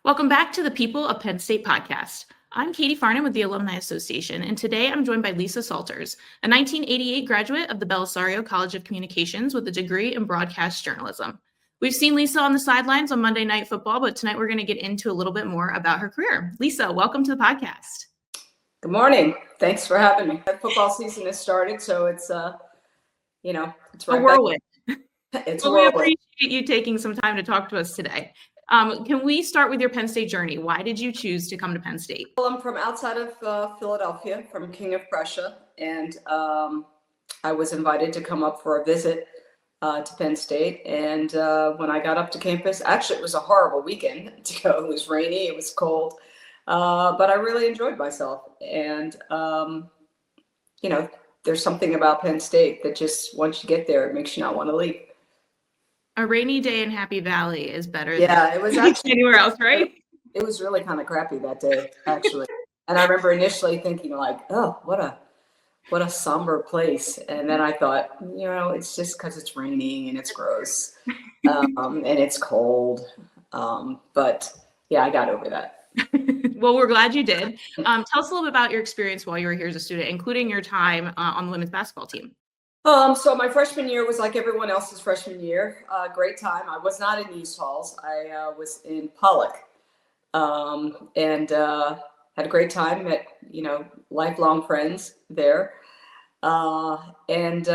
Welcome back to the People of Penn State podcast. I'm Katie Farnham with the Alumni Association, and today I'm joined by Lisa Salters, a 1988 graduate of the Belisario College of Communications with a degree in broadcast journalism. We've seen Lisa on the sidelines on Monday Night Football, but tonight we're going to get into a little bit more about her career. Lisa, welcome to the podcast. Good morning. Thanks for having me. The football season has started, so it's it's right a whirlwind. It's well, we appreciate you taking some time to talk to us today. Can we start with your Penn State journey? Why did you choose to come to Penn State? Well, I'm from outside of Philadelphia, from King of Prussia, and I was invited to come up for a visit to Penn State. And when I got up to campus, actually, it was a horrible weekend to go. It was rainy, it was cold, but I really enjoyed myself. And, there's something about Penn State that just, once you get there, it makes you not want to leave. A rainy day in Happy Valley is better it was actually anywhere else, right? It was really kind of crappy that day, actually. And I remember initially thinking like, oh, what a somber place. And then I thought, it's just because it's raining and it's gross and it's cold. But yeah, I got over that. Well, we're glad you did. Tell us a little bit about your experience while you were here as a student, including your time on the women's basketball team. So my freshman year was like everyone else's freshman year. Great time. I was not in East Halls. I was in Pollock, and had a great time. Met lifelong friends there, and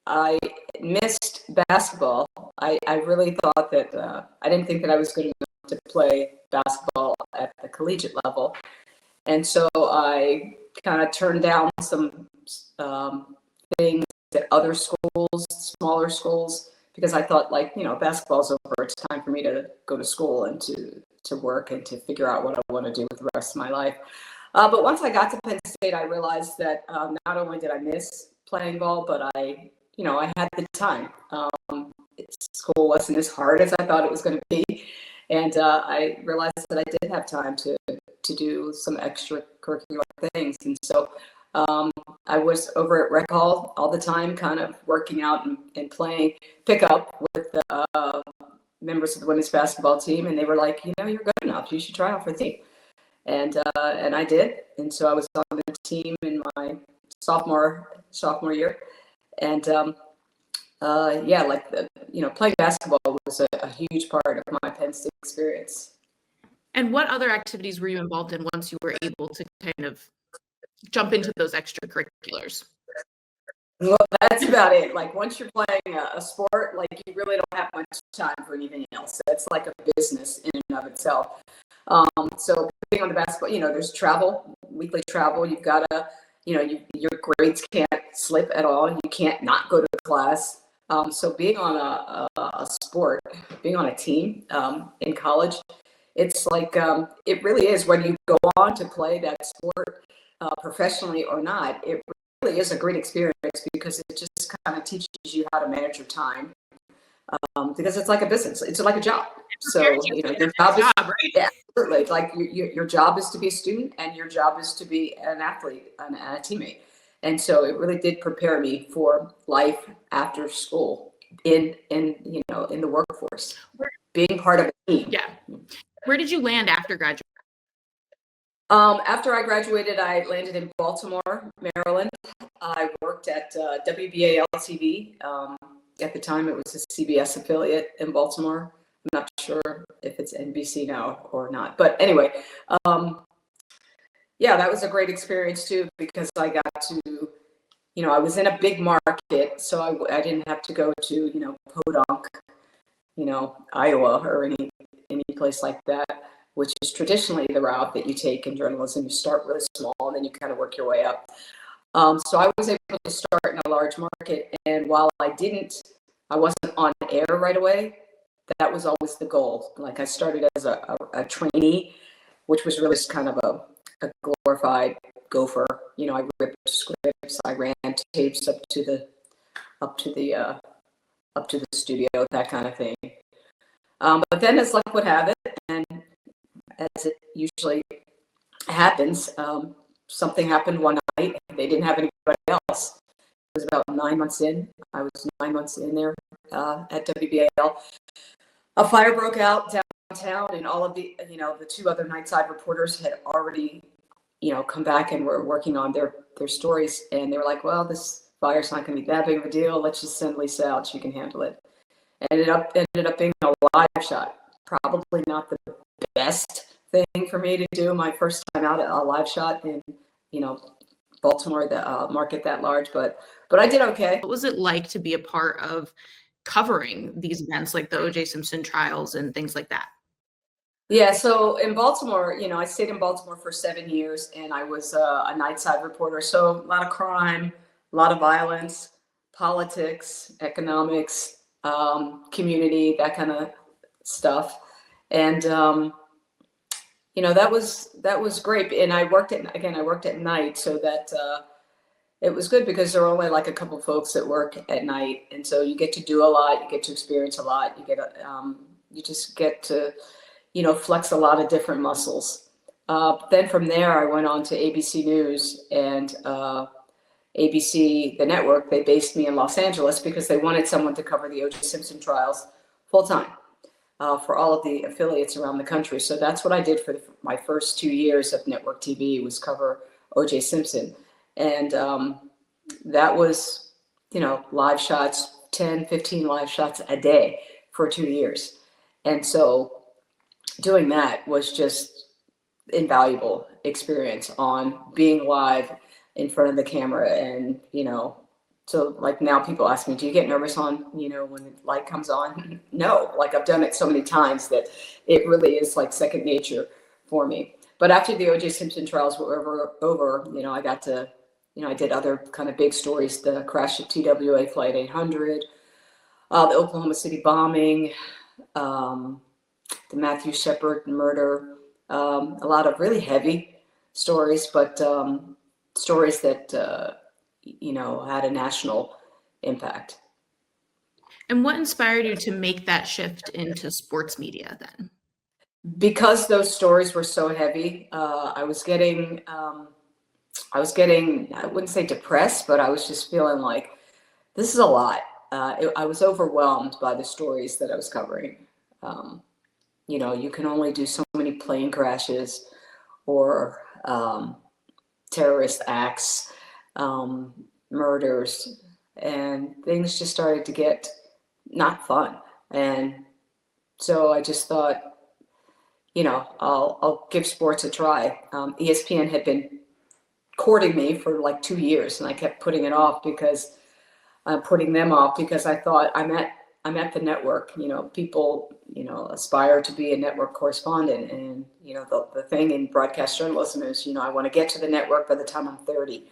I missed basketball. I really thought that I didn't think that I was good enough to play basketball at the collegiate level, and so I kind of turned down some things at other schools, smaller schools, because I thought basketball's over. It's time for me to go to school and to work and to figure out what I want to do with the rest of my life. But once I got to Penn State, I realized that not only did I miss playing ball, but I had the time. School wasn't as hard as I thought it was going to be. And I realized that I did have time to do some extracurricular things. And so I was over at Rec Hall all the time, kind of working out and playing pickup with the members of the women's basketball team. And they were like, you're good enough. You should try out for the team. And I did. And so I was on the team in my sophomore year. And playing basketball was a huge part of my Penn State experience. And what other activities were you involved in once you were able to kind of jump into those extracurriculars? Well, that's about it. Like once you're playing a sport, like you really don't have much time for anything else. It's like a business in and of itself. So being on the basketball, there's travel, weekly travel. You've got to, your grades can't slip at all. You can't not go to class. So being on a sport, being on a team in college, it's like it really is, whether you go on to play that sport professionally or not, it really is a great experience because it just kind of teaches you how to manage your time, because it's like a business, it's like a job. So your job is right? Yeah, absolutely. Like your job is to be a student and your job is to be an athlete and a teammate. And so it really did prepare me for life after school in the workforce, being part of a team. Yeah. Where did you land after graduation? After I graduated, I landed in Baltimore, Maryland. I worked at WBAL TV. At the time, it was a CBS affiliate in Baltimore. I'm not sure if it's NBC now or not. But anyway, that was a great experience too, because I got to, I was in a big market, so I didn't have to go to, Podunk, Iowa or any place like that, which is traditionally the route that you take in journalism. You start really small and then you kind of work your way up. So I was able to start in a large market. And while I wasn't on air right away, that was always the goal. Like I started as a trainee, which was really just kind of a glorified gopher. I ripped scripts, I ran tapes up to the studio, that kind of thing. But then as luck would have it, and as it usually happens, something happened one night. They didn't have anybody else. It was about 9 months in. I was 9 months in there at WBAL. A fire broke out town, and all of the, the two other nightside reporters had already, come back and were working on their stories. And they were like, well, this fire's not going to be that big of a deal. Let's just send Lisa out. She can handle it. Ended up being a live shot. Probably not the best thing for me to do. My first time out at a live shot in, Baltimore, the market that large, but I did okay. What was it like to be a part of covering these events like the O.J. Simpson trials and things like that? Yeah, so in Baltimore, I stayed in Baltimore for 7 years, and I was a nightside reporter. So a lot of crime, a lot of violence, politics, economics, community, that kind of stuff. And that was great. And I worked at night, so that it was good because there are only like a couple folks that work at night, and so you get to do a lot, you get to experience a lot, you just get to flex a lot of different muscles. Then from there, I went on to ABC News, and ABC, the network, they based me in Los Angeles because they wanted someone to cover the O.J. Simpson trials full time for all of the affiliates around the country. So that's what I did for my first 2 years of network TV, was cover O.J. Simpson. And that was, live shots, 10, 15 live shots a day for 2 years. And so doing that was just invaluable experience on being live in front of the camera. And, so like now people ask me, do you get nervous on, when the light comes on? No, like I've done it so many times that it really is like second nature for me. But after the O.J. Simpson trials were over, I got to, I did other kind of big stories, the crash of TWA Flight 800, the Oklahoma City bombing, the Matthew Shepard murder, a lot of really heavy stories, but stories that, had a national impact. And what inspired you to make that shift into sports media then? Because those stories were so heavy, I was getting, I wouldn't say depressed, but I was just feeling like this is a lot. I was overwhelmed by the stories that I was covering. You can only do so many plane crashes or terrorist acts, murders, and things just started to get not fun. And so I just thought, I'll give sports a try. ESPN had been courting me for like 2 years, and I kept putting them off because I thought I'm at the network. People, aspire to be a network correspondent, and the thing in broadcast journalism is, I want to get to the network by the time I'm 30.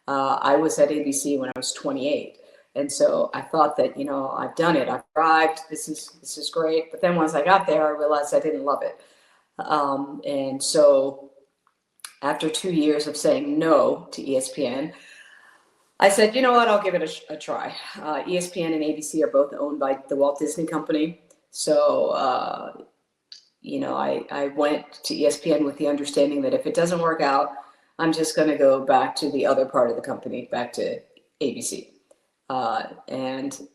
I was at ABC when I was 28, and so I thought that I've done it, I've arrived. This is great. But then once I got there, I realized I didn't love it, and so after 2 years of saying no to ESPN, I said, you know what, I'll give it a try. ESPN and ABC are both owned by the Walt Disney Company. So, I went to ESPN with the understanding that if it doesn't work out, I'm just going to go back to the other part of the company, back to ABC. And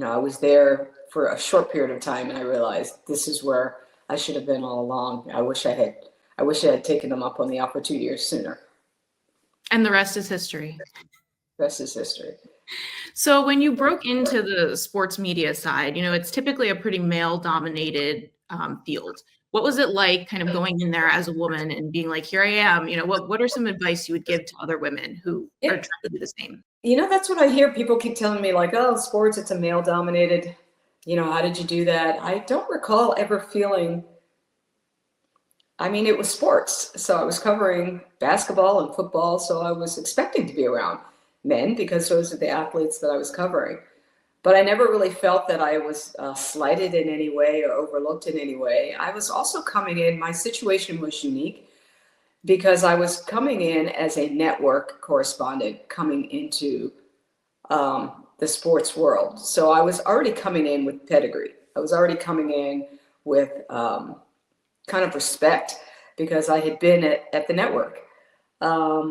I was there for a short period of time, and I realized this is where I should have been all along. I wish I had taken them up on the offer 2 years sooner. And the rest is history. Rest is history. So when you broke into the sports media side, it's typically a pretty male-dominated field. What was it like kind of going in there as a woman and being like, here I am? What are some advice you would give to other women who are trying to do the same? That's what I hear. People keep telling me like, oh, sports, it's a male-dominated. How did you do that? I don't recall ever feeling, it was sports. So I was covering basketball and football. So I was expecting to be around men because those are the athletes that I was covering. But I never really felt that I was slighted in any way or overlooked in any way. I was also coming in, my situation was unique because I was coming in as a network correspondent coming into the sports world. So I was already coming in with pedigree. I was already coming in with kind of respect because I had been at the network.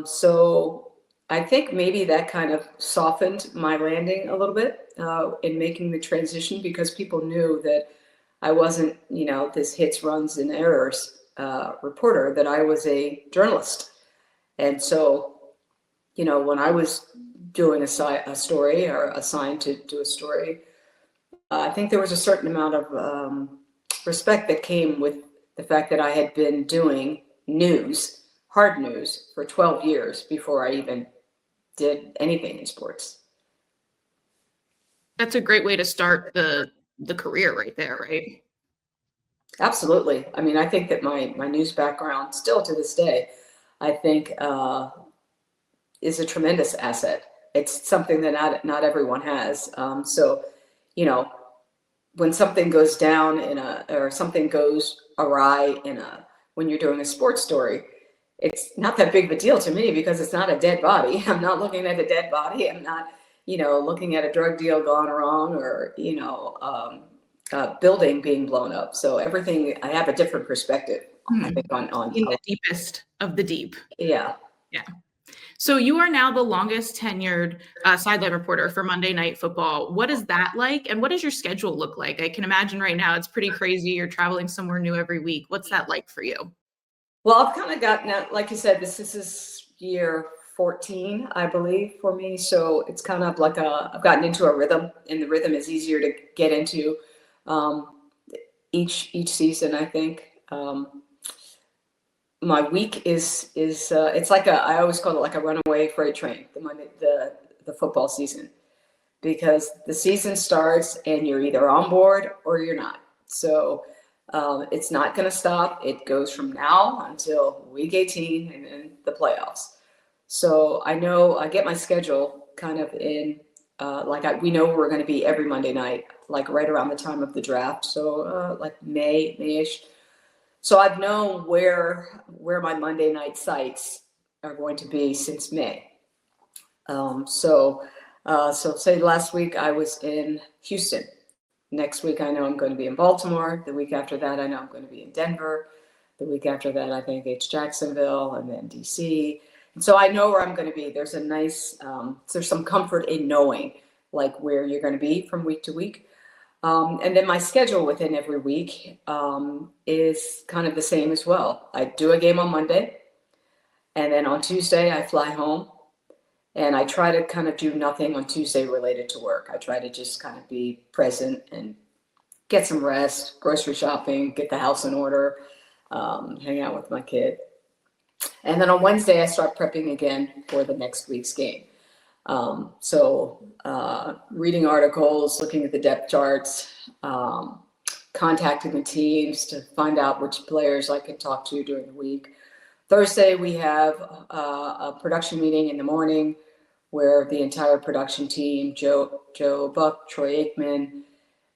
So I think maybe that kind of softened my landing a little bit in making the transition because people knew that I wasn't, this hits, runs, and errors reporter, that I was a journalist. And so, when I was doing a story or assigned to do a story, I think there was a certain amount of respect that came with the fact that I had been doing news, hard news, for 12 years before I even did anything in sports. That's a great way to start the career right there, right? Absolutely. I mean, I think that my news background, still to this day, I think is a tremendous asset. It's something that not everyone has. So, when something goes down or something goes awry when you're doing a sports story, it's not that big of a deal to me because it's not a dead body. I'm not looking at a dead body. I'm not, looking at a drug deal gone wrong or, building being blown up. So everything, I have a different perspective, I think, on In the deepest of the deep. Yeah. Yeah. So you are now the longest tenured sideline reporter for Monday Night Football. What is that like? And what does your schedule look like? I can imagine right now it's pretty crazy. You're traveling somewhere new every week. What's that like for you? Well, I've kind of gotten out, like you said, this is year 14, I believe, for me. So it's kind of like I've gotten into a rhythm, and the rhythm is easier to get into each season, I think. My week is it's like I always call it like a runaway freight train, the football season, because the season starts and you're either on board or you're not. So it's not going to stop. It goes from now until week 18 and then the playoffs. So I know I get my schedule kind of in we know we're going to be every Monday night, like right around the time of the draft. So like May-ish. So I've known where my Monday night sites are going to be since May. So say last week I was in Houston. Next week I know I'm going to be in Baltimore. The week after that I know I'm going to be in Denver. The week after that I think it's Jacksonville and then DC. And so I know where I'm going to be. There's a nice, there's some comfort in knowing like where you're going to be from week to week. And then my schedule within every week is kind of the same as well. I do a game on Monday, and then on Tuesday I fly home, and I try to kind of do nothing on Tuesday related to work. I try to just kind of be present and get some rest, grocery shopping, get the house in order, hang out with my kid. And then on Wednesday I start prepping again for the next week's game. Reading articles, looking at the depth charts, contacting the teams to find out which players I can talk to during the week. Thursday, we have a production meeting in the morning where the entire production team, Joe Buck, Troy Aikman,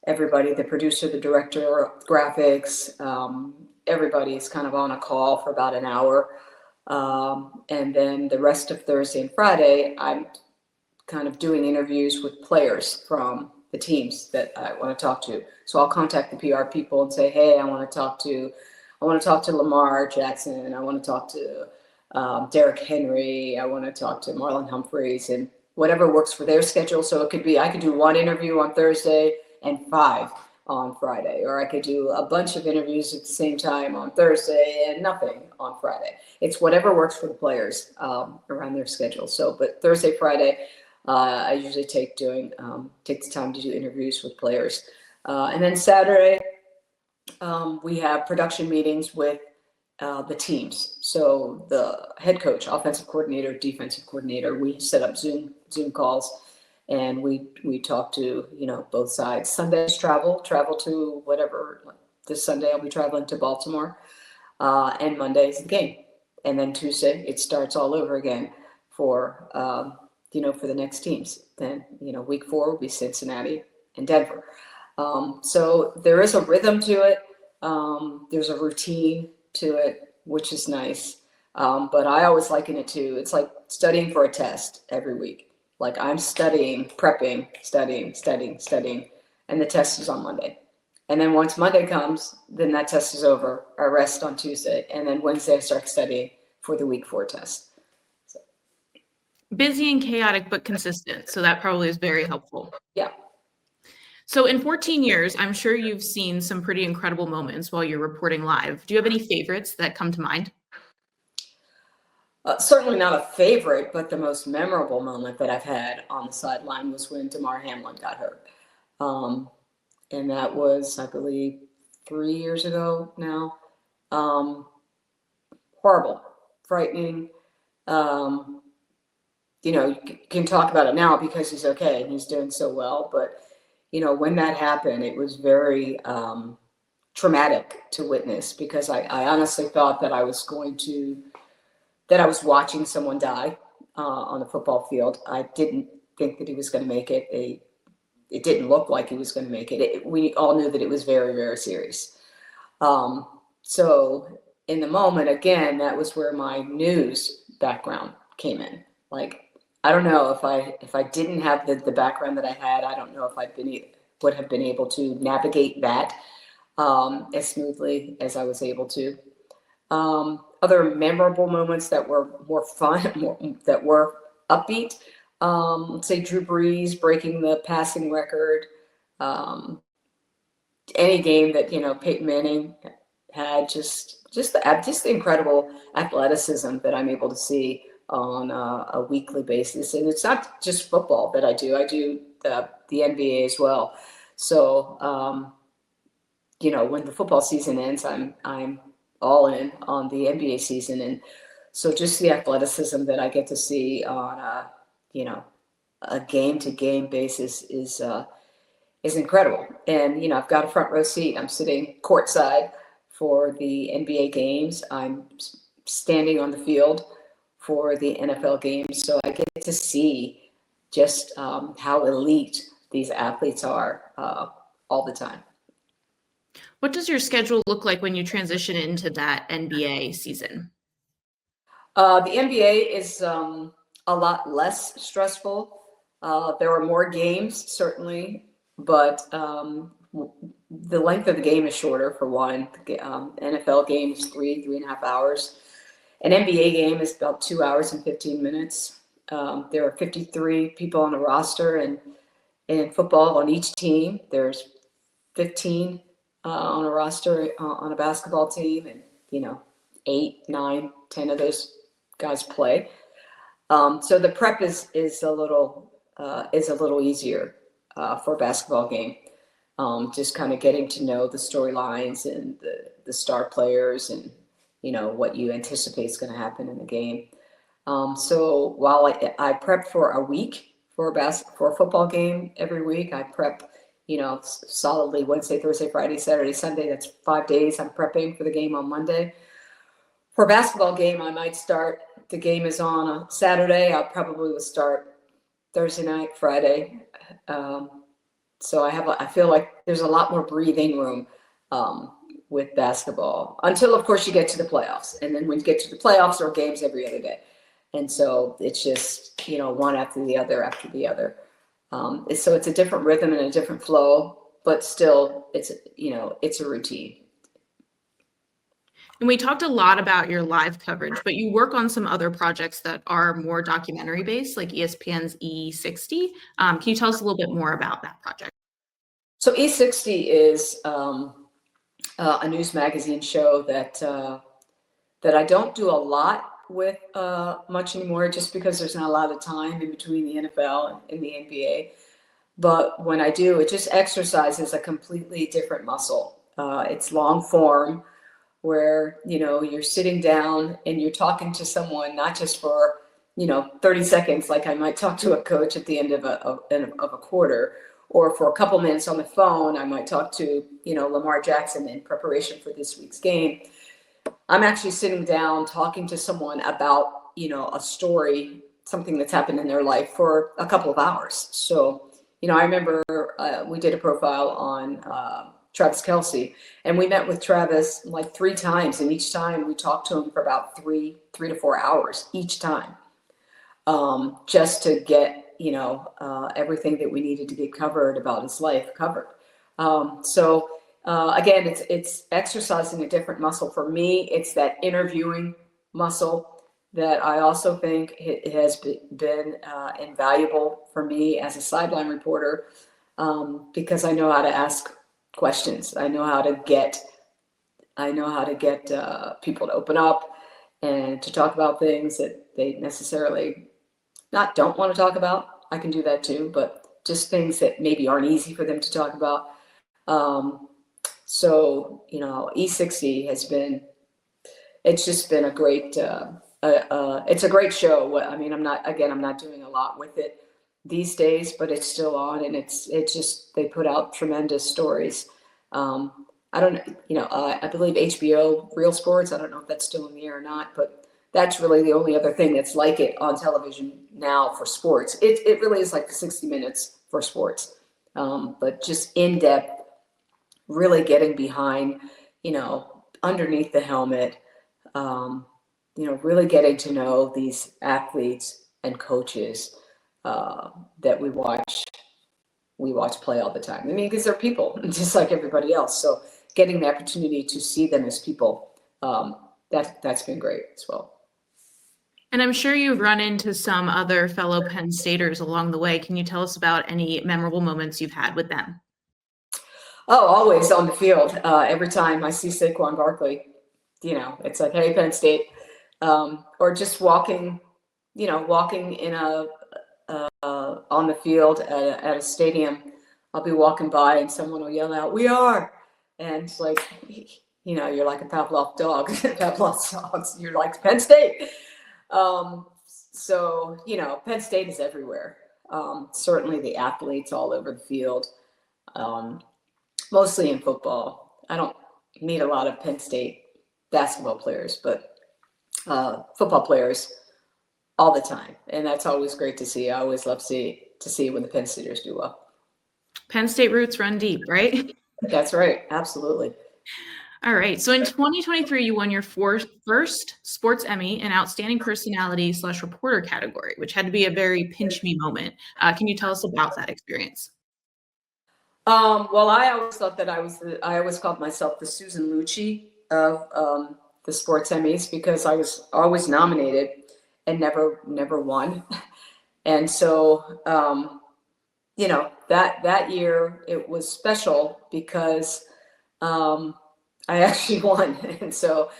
everybody, the producer, the director, graphics, everybody is kind of on a call for about an hour. And then the rest of Thursday and Friday, I'm kind of doing interviews with players from the teams that I want to talk to. So I'll contact the PR people and say, hey, I want to talk to Lamar Jackson. I want to talk to Derrick Henry. I want to talk to Marlon Humphreys, and whatever works for their schedule. So it could be, I could do one interview on Thursday and 5 on Friday, or I could do a bunch of interviews at the same time on Thursday and nothing on Friday. It's whatever works for the players around their schedule. So, but Thursday, Friday, I usually take the time to do interviews with players. And then Saturday, we have production meetings with the teams. So the head coach, offensive coordinator, defensive coordinator, we set up Zoom calls, and we talk to, both sides. Sundays travel to whatever. This Sunday I'll be traveling to Baltimore, and Monday's the game. And then Tuesday it starts all over again for for the next teams. Then, week 4 will be Cincinnati and Denver. So there is a rhythm to it. There's a routine to it, which is nice. But I always liken it to, it's like studying for a test every week. Like I'm studying, prepping, studying, and the test is on Monday. And then once Monday comes, then that test is over. I rest on Tuesday. And then Wednesday I start studying for the week 4 test. Busy and chaotic, but consistent. So that probably is very helpful. Yeah. So in 14 years, I'm sure you've seen some pretty incredible moments while you're reporting live. Do you have any favorites that come to mind? Certainly not a favorite, but the most memorable moment that I've had on the sideline was when Damar Hamlin got hurt. Um, and that was, I believe, 3 years ago now. Um, Horrible, frightening. Um, you can talk about it now because he's okay and he's doing so well. But, when that happened, it was very traumatic to witness because I honestly thought that I was watching someone die on the football field. I didn't think that he was going to make it. It didn't look like he was going to make it. We all knew that it was very, very serious. So in the moment, again, that was where my news background came in. Like, I don't know if I didn't have the background that I had, I don't know if would have been able to navigate that as smoothly as I was able to. Other memorable moments that were more fun, that were upbeat. Say Drew Brees breaking the passing record. Any game that Peyton Manning had, just the incredible athleticism that I'm able to see on a weekly basis. And it's not just football that I do. I do the NBA as well. So when the football season ends, I'm all in on the NBA season. And so just the athleticism that I get to see on a game to game basis is incredible. And I've got a front row seat. I'm sitting courtside for the NBA games. I'm standing on the field for the NFL games. So I get to see just how elite these athletes are all the time. What does your schedule look like when you transition into that NBA season? The NBA is a lot less stressful. There are more games, certainly, but the length of the game is shorter, for one. NFL game is 3.5 hours. An NBA game is about 2 hours and 15 minutes. There are 53 people on a roster, and in football on each team, there's 15 on a roster on a basketball team, and 8, 9, 10 of those guys play. So the prep is a little easier for a basketball game. Just kind of getting to know the storylines and the star players and what you anticipate is going to happen in the game. So while I prep for a week for a football game every week, I prep solidly Wednesday, Thursday, Friday, Saturday, Sunday. That's 5 days. I'm prepping for the game on Monday. For a basketball game, I might start. The game is on a Saturday. I probably will start Thursday night, Friday. So I feel like there's a lot more breathing room with basketball until, of course, you get to the playoffs. And then when you get to the playoffs, there are games every other day. And so it's just, one after the other after the other. So it's a different rhythm and a different flow, but still it's a routine. And we talked a lot about your live coverage, but you work on some other projects that are more documentary based, like ESPN's E60. Can you tell us a little bit more about that project? So E60 is a news magazine show that I don't do a lot with much anymore, just because there's not a lot of time in between the NFL and the NBA. But when I do, it just exercises a completely different muscle. It's long form, where you're sitting down and you're talking to someone, not just for 30 seconds, like I might talk to a coach at the end of a quarter, or for a couple minutes on the phone. I might talk to Lamar Jackson in preparation for this week's game. I'm actually sitting down talking to someone about a story, something that's happened in their life, for a couple of hours. So I remember we did a profile on Travis Kelce, and we met with Travis like 3 times, and each time we talked to him for about 3 to 4 hours each time, just to get everything that we needed to get covered about his life covered. So again, it's exercising a different muscle. For me, it's that interviewing muscle that I also think it has been invaluable for me as a sideline reporter. because I know how to ask questions. I know how to get people to open up and to talk about things that they necessarily don't want to talk about. I can do that too, but just things that maybe aren't easy for them to talk about. So, E60 it's just been a great, it's a great show. I mean, I'm not doing a lot with it these days, but it's still on, and they put out tremendous stories. I don't, I believe HBO Real Sports, I don't know if that's still in the air or not, but that's really the only other thing that's like it on television now for sports. It really is like the 60 Minutes for sports, but just in depth, really getting behind, underneath the helmet, really getting to know these athletes and coaches that we watch play all the time. I mean, because they're people just like everybody else. So getting the opportunity to see them as people, that's been great as well. And I'm sure you've run into some other fellow Penn Staters along the way. Can you tell us about any memorable moments you've had with them? Oh, always on the field. Every time I see Saquon Barkley, it's like, hey, Penn State, or just walking in on the field at a stadium. I'll be walking by and someone will yell out, "We are!" And it's like, you're like a Pavlov dog. Pavlov's dogs. You're like Penn State. So Penn State is everywhere. Certainly the athletes all over the field. Mostly in football. I don't meet a lot of Penn State basketball players, but football players all the time. And that's always great to see. I always love to see when the Penn Staters do well. Penn State roots run deep, right? That's right. Absolutely. All right. So in 2023, you won your first Sports Emmy in Outstanding Personality / Reporter category, which had to be a very pinch me moment. Can you tell us about that experience? Well, I always thought that I always called myself the Susan Lucci of the Sports Emmys, because I was always nominated and never won. And so, that year it was special because I actually won. And so,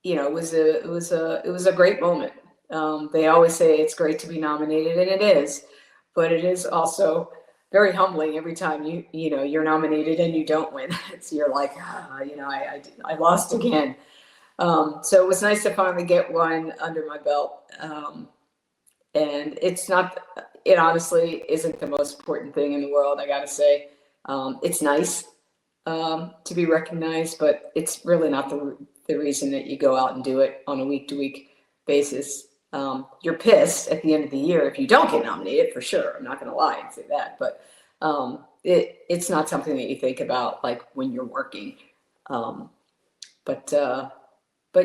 it was a great moment. They always say it's great to be nominated, and it is. But it is also very humbling every time you're nominated and you don't win. You're like, I lost again. So it was nice to finally get one under my belt. And it honestly isn't the most important thing in the world, I gotta say. It's nice to be recognized, but it's really not the reason that you go out and do it on a week-to-week basis. You're pissed at the end of the year if you don't get nominated, for sure. I'm not going to lie and say that, but it's not something that you think about like when you're working. But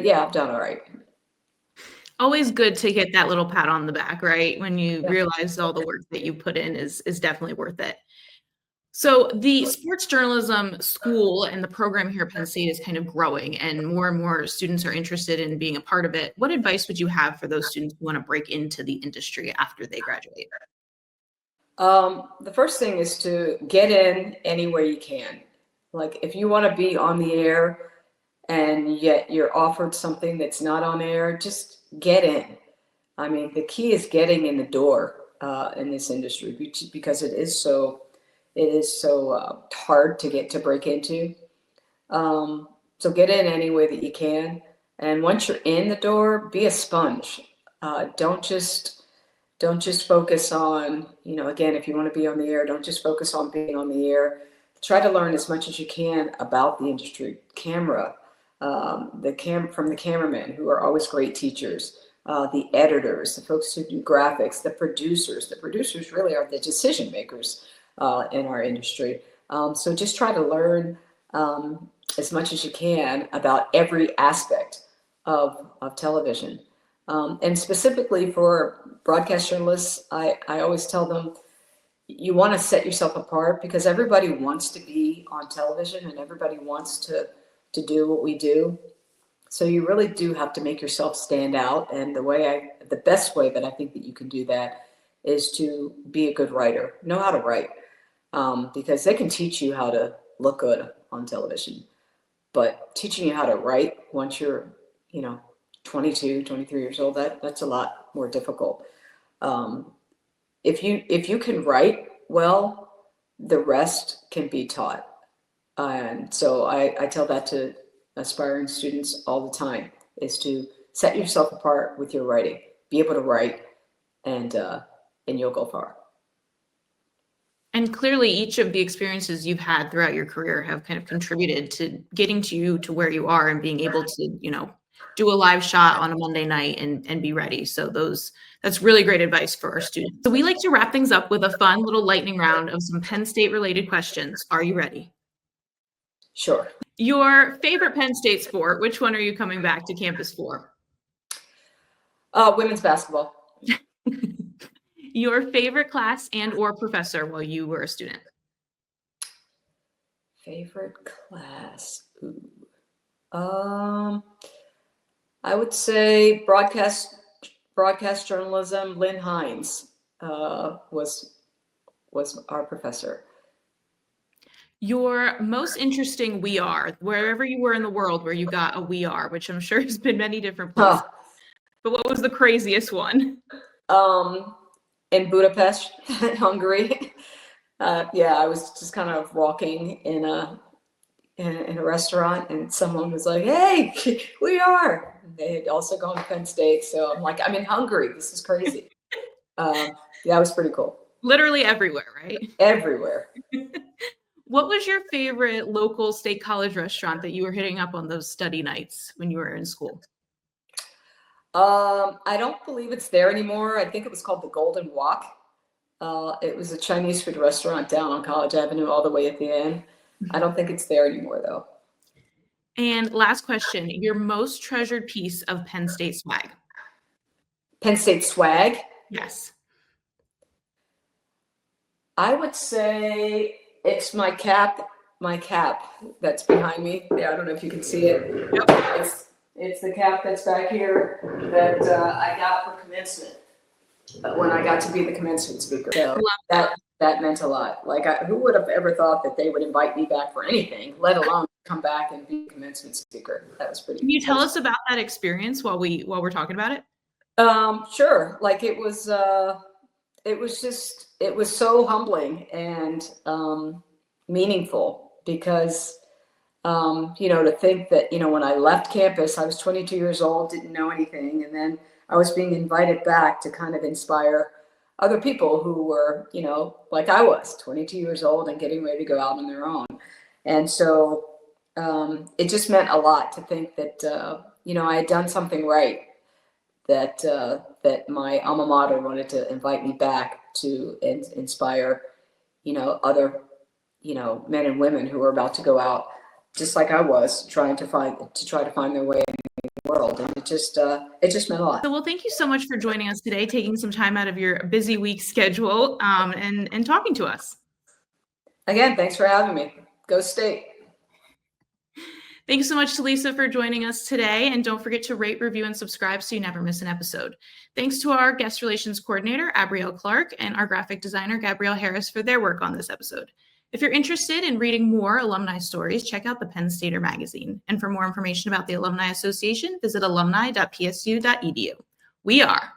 yeah, I've done all right. Always good to get that little pat on the back, right? When you realize all the work that you put in is definitely worth it. So the sports journalism school and the program here at Penn State is kind of growing, and more students are interested in being a part of it. What advice would you have for those students who want to break into the industry after they graduate? The first thing is to get in any way you can. Like if you want to be on the air and yet you're offered something that's not on air, just get in. I mean, the key is getting in the door in this industry, because it is so hard to break into. So get in any way that you can. And once you're in the door, be a sponge. Don't just focus on, again, if you want to be on the air, don't just focus on being on the air. Try to learn as much as you can about the industry, camera, from the cameramen, who are always great teachers, the editors, the folks who do graphics, the producers. The producers really are the decision makers in our industry. So just try to learn as much as you can about every aspect of television. And specifically for broadcast journalists, I always tell them, you want to set yourself apart, because everybody wants to be on television and everybody wants to do what we do. So you really do have to make yourself stand out. And the best way that I think that you can do that is to be a good writer, know how to write, because they can teach you how to look good on television, but teaching you how to write once you're, 22, 23 years old, that's a lot more difficult. If you can write well, the rest can be taught. And so I tell that to aspiring students all the time, is to set yourself apart with your writing, be able to write, and you'll go far. And clearly each of the experiences you've had throughout your career have kind of contributed to getting you to where you are and being able to, do a live shot on a Monday night and be ready. So that's really great advice for our students. So we like to wrap things up with a fun little lightning round of some Penn State related questions. Are you ready? Sure. Your favorite Penn State sport, which one are you coming back to campus for? Women's basketball. Your favorite class and or professor while you were a student? Favorite class? I would say broadcast journalism. Lynn Hines was our professor. Your most interesting we are, wherever you were in the world where you got a we are, which I'm sure has been many different places. But what was the craziest one? In Budapest, Hungary. I was just kind of walking in a restaurant, and someone was like, "Hey, we are." They had also gone to Penn State, so I'm like, "I'm in Hungary. This is crazy." It was pretty cool. Literally everywhere, right? Everywhere. What was your favorite local state college restaurant that you were hitting up on those study nights when you were in school? I don't believe it's there anymore. I think it was called the Golden Walk. It was a Chinese food restaurant down on College Avenue all the way at the end. I don't think it's there anymore, though. And last question, your most treasured piece of Penn State swag? Penn State swag? Yes. I would say it's my cap that's behind me. Yeah, I don't know if you can see it. Yep. It's the cap that's back here that I got for commencement when I got to be the commencement speaker. So that meant a lot. Like, who would have ever thought that they would invite me back for anything, let alone come back and be commencement speaker? That was pretty. Can you tell us about that experience while we're talking about it? Sure. Like, it was so humbling and meaningful because. To think that, when I left campus, I was 22 years old, didn't know anything. And then I was being invited back to kind of inspire other people who were, like I was 22 years old and getting ready to go out on their own. And so it just meant a lot to think that, I had done something right, that my alma mater wanted to invite me back to inspire, other, men and women who were about to go out, just like I was, try to find their way in the world. And it just meant a lot. So, well, thank you so much for joining us today, taking some time out of your busy week schedule and talking to us. Again, thanks for having me. Go State. Thanks so much to Lisa for joining us today. And don't forget to rate, review, and subscribe so you never miss an episode. Thanks to our guest relations coordinator, Abrielle Clark, and our graphic designer, Gabrielle Harris, for their work on this episode. If you're interested in reading more alumni stories, check out the Penn Stater magazine. And for more information about the Alumni Association, visit alumni.psu.edu. We are.